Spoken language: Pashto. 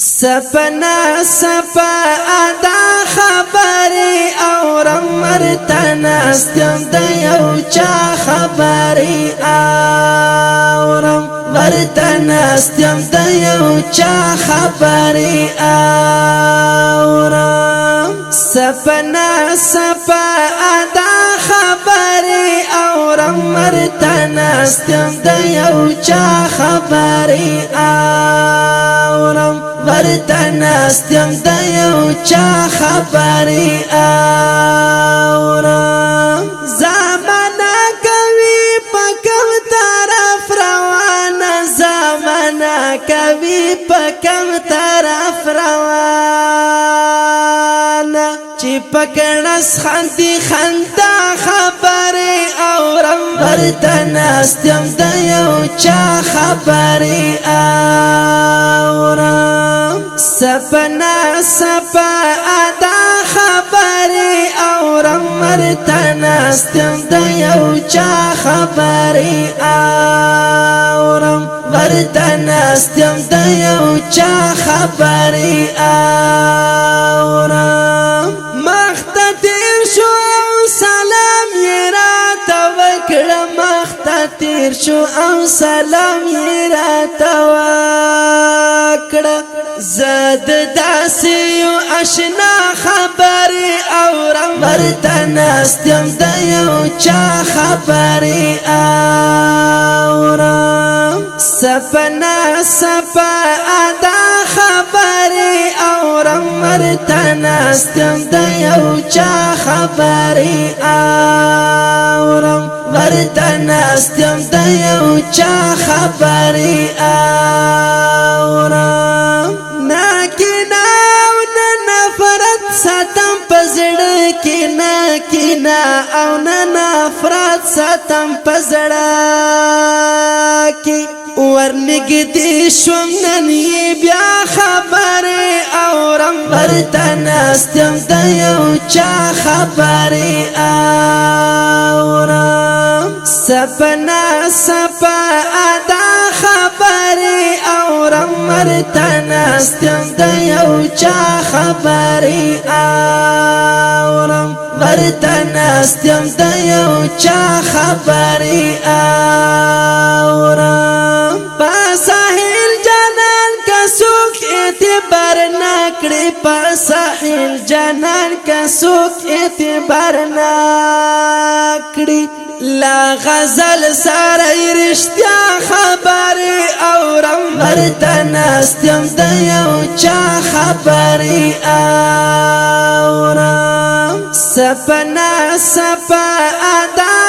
سپنا سپا ادا خبری اورم مرتنستم د یو چا خبری اورم مرتنستم د یو چا خبری اورم سپنا سپا ادا خبری اورم مرتنستم د یو چا خبری اورم ورتنستم د یو چا خبری اورم زمانہ کوي پکم طرف روانه زمانہ کوي پکم طرف روانه چې پکړس خندي خندا خبري اورم ورتنستم د یو چا خبري اورم سپنا سپا ادا خبري اورم ورتنستم د یو چا خبري اورم ورتنستم د یو چا خبري اورم مختتیر شو سلام یرا توکل مختتیر شو او سلام یرا توکل زد داسیو اشنا خبری اورم ورتنستم د یو چا خبری اورم سپنا سپا ادا خبری اورم ورتنستم د یو چا خبری اورم ورتنستم د یو چا خبری اورم ناکینا او نفرت ساتم پزړه کې ناکینا او نفرت ساتم پزړه کې ورنګدې شوم نن بیا خبره اورم ورتنستم د یو چا خبره اورم سپنا سپا ادا خبره اورم ورتنستم د یو چا خبره اورم ورتنستم د یو چا خبره اورم ساحل جانان کا سوک اعتبار نکڑی پا ساحل جانان کا سوک اعتبار نکڑی لا غزل ساری رشتیا خبری اورم ورتنستم د یو چا خبری اورم سپنا سپا ادا